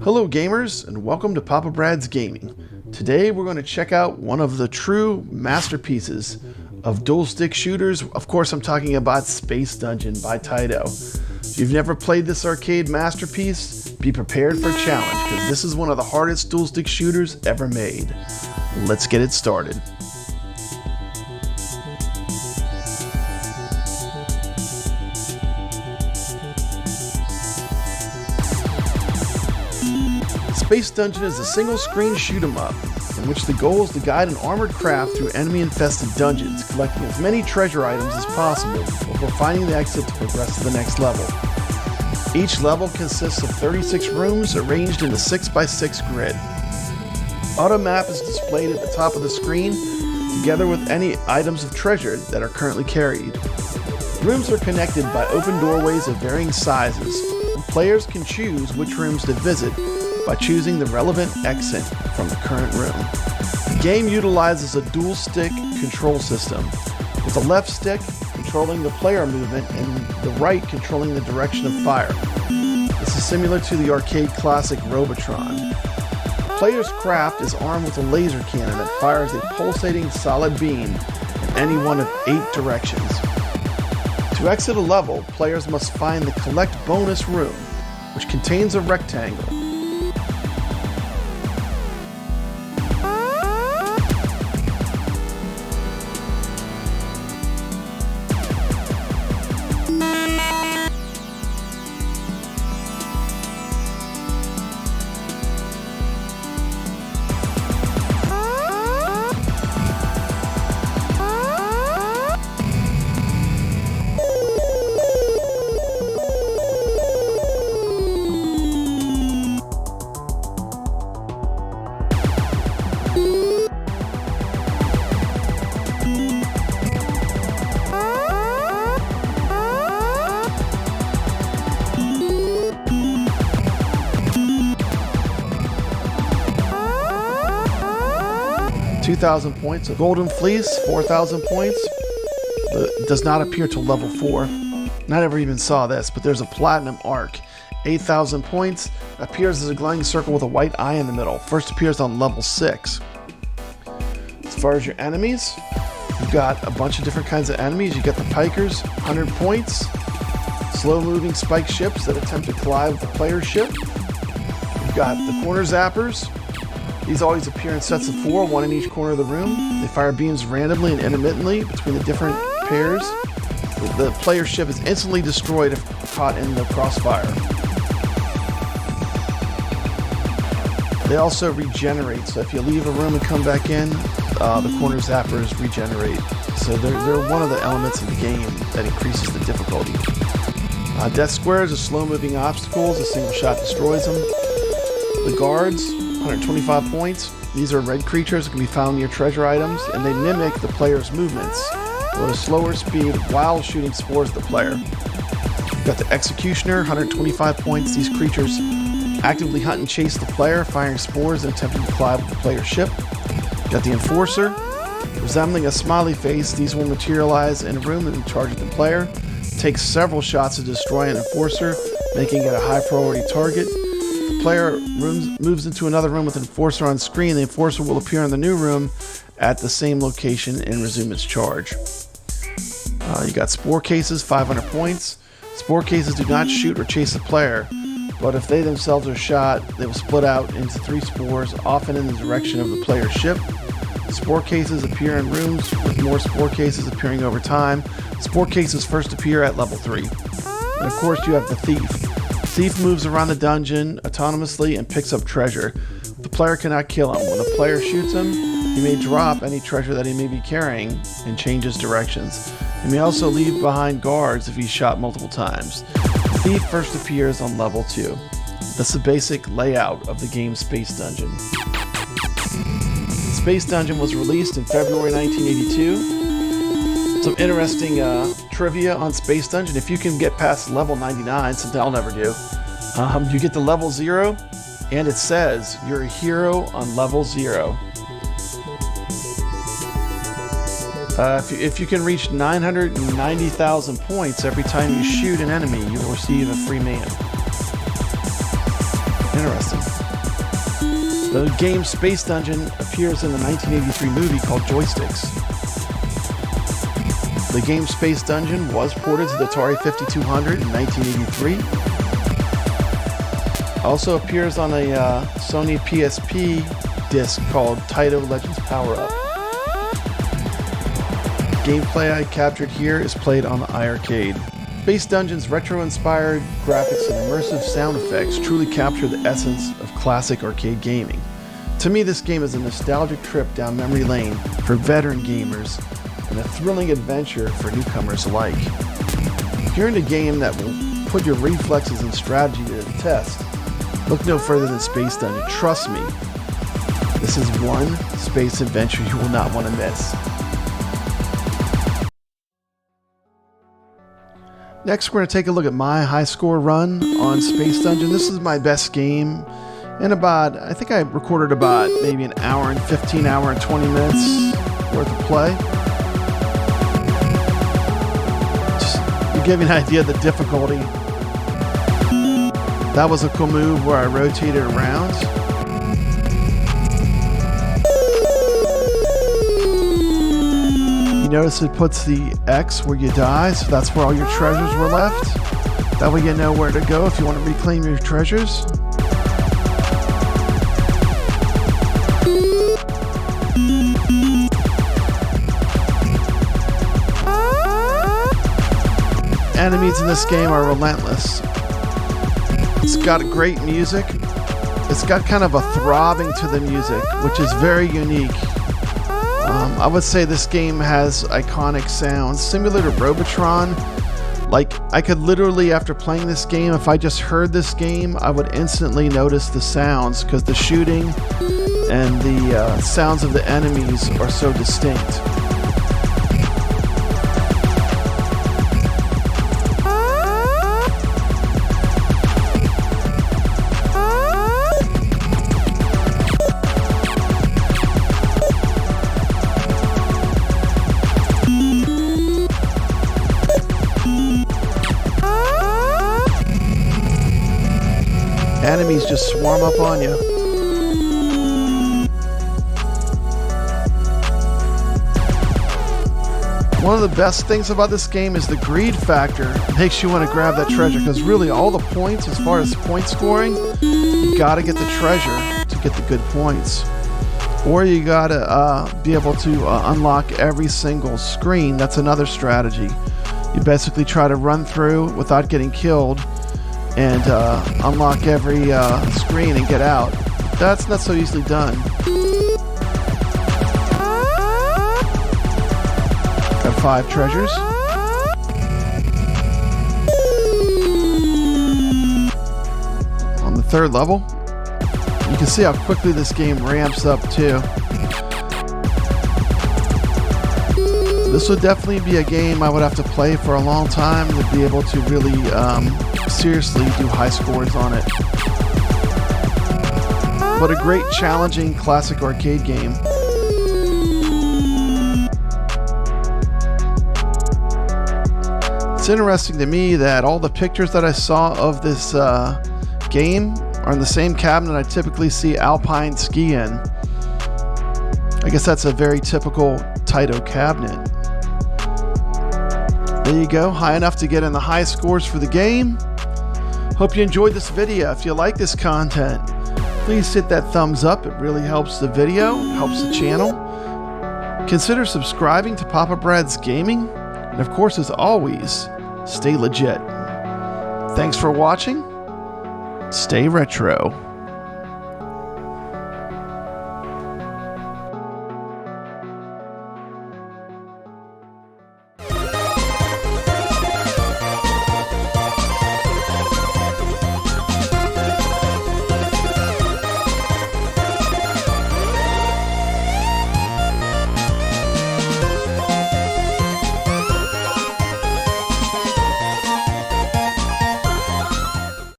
Hello gamers, and welcome to Papa Brad's Gaming. Today we're going to check out one of the true masterpieces of dual stick shooters. Of course I'm talking about Space Dungeon by Taito. If you've never played this arcade masterpiece, be prepared for a challenge, because this is one of the hardest dual stick shooters ever made. Let's get it started. Space Dungeon is a single-screen shoot-'em-up, in which the goal is to guide an armored craft through enemy-infested dungeons, collecting as many treasure items as possible before finding the exit to progress to the next level. Each level consists of 36 rooms arranged in a 6x6 grid. Auto map is displayed at the top of the screen, together with any items of treasure that are currently carried. Rooms are connected by open doorways of varying sizes, and players can choose which rooms to visit by choosing the relevant exit from the current room. The game utilizes a dual stick control system, with the left stick controlling the player movement and the right controlling the direction of fire. This is similar to the arcade classic Robotron. The player's craft is armed with a laser cannon that fires a pulsating solid beam in any one of 8 directions. To exit a level, players must find the collect bonus room, which contains a rectangle. 2,000 points. A golden fleece, 4,000 points. Does not appear till level 4. I never even saw this, but there's a platinum arc, 8,000 points. Appears as a glowing circle with a white eye in the middle. First appears on level 6. As far as your enemies, you've got a bunch of different kinds of enemies. You got the pikers, 100 points. Slow-moving spike ships that attempt to collide with the player's ship. You've got the corner zappers. These always appear in sets of 4, one in each corner of the room. They fire beams randomly and intermittently between the different pairs. The player's ship is instantly destroyed if caught in the crossfire. They also regenerate, so if you leave a room and come back in, the corner zappers regenerate. So they're one of the elements of the game that increases the difficulty. Death squares are slow-moving obstacles. A single shot destroys them. The guards, 125 points. These are red creatures that can be found near treasure items, and they mimic the player's movements at a slower speed while shooting spores at the player. You've got the Executioner, 125 points. These creatures actively hunt and chase the player, firing spores and attempting to collide with the player's ship. You've got the Enforcer, resembling a smiley face. These will materialize in a room and charge at the player. It takes several shots to destroy an Enforcer, making it a high priority target. The player moves into another room with an Enforcer on screen. The Enforcer will appear in the new room at the same location and resume its charge. You got Spore Cases, 500 points. Spore Cases do not shoot or chase the player, but if they themselves are shot, they will split out into 3 spores, often in the direction of the player's ship. Spore Cases appear in rooms, with more Spore Cases appearing over time. Spore Cases first appear at level 3. And of course you have the Thief. Thief moves around the dungeon autonomously and picks up treasure. The player cannot kill him. When the player shoots him, he may drop any treasure that he may be carrying and change his directions. He may also leave behind guards if he's shot multiple times. The Thief first appears on level 2. That's the basic layout of the game Space Dungeon. Space Dungeon was released in February 1982. Some interesting trivia on Space Dungeon. If you can get past level 99, something I'll never do, you get to level 0, and it says you're a hero on level 0. If you can reach 990,000 points every time you shoot an enemy, you will receive a free man. Interesting. interesting. The game Space Dungeon appears in the 1983 movie called Joysticks. The game Space Dungeon was ported to the Atari 5200 in 1983. Also appears on a Sony PSP disc called Taito Legends Power Up. Gameplay I captured here is played on the iArcade. Space Dungeon's retro-inspired graphics and immersive sound effects truly capture the essence of classic arcade gaming. To me, this game is a nostalgic trip down memory lane for veteran gamers and a thrilling adventure for newcomers alike. If you're into a game that will put your reflexes and strategy to the test, look no further than Space Dungeon. Trust me, this is one space adventure you will not want to miss. Next, we're going to take a look at my high score run on Space Dungeon. This is my best game in about, I think I recorded about maybe an hour and 15, hour and 20 minutes worth of play. Just to give you an idea of the difficulty. That was a cool move where I rotated around. Notice it puts the X where you die, so that's where all your treasures were left. That way you know where to go if you want to reclaim your treasures. Enemies in this game are relentless. It's got great music. It's got kind of a throbbing to the music, which is very unique. I would say this game has iconic sounds, similar to Robotron. Like, I could literally, after playing this game, if I just heard this game, I would instantly notice the sounds, because the shooting and the sounds of the enemies are so distinct. Enemies just swarm up on you. One of the best things about this game is the greed factor. It makes you want to grab that treasure, because really all the points, as far as point scoring, you gotta get the treasure to get the good points. Or you gotta be able to unlock every single screen. That's another strategy. You basically try to run through without getting killed and unlock every screen and get out. That's not so easily done. Got 5 treasures. On the 3rd level. You can see how quickly this game ramps up too. This would definitely be a game I would have to play for a long time to be able to really seriously do high scores on it. But a great, challenging, classic arcade game. It's interesting to me that all the pictures that I saw of this game are in the same cabinet I typically see Alpine ski in. I guess that's a very typical Taito cabinet. There you go, high enough to get in the high scores for the game. Hope you enjoyed this video. If you like this content, please hit that thumbs up. It really helps the video, helps the channel. Consider subscribing to Papa Brad's Gaming. And of course, as always, stay legit. Thanks for watching. Stay retro.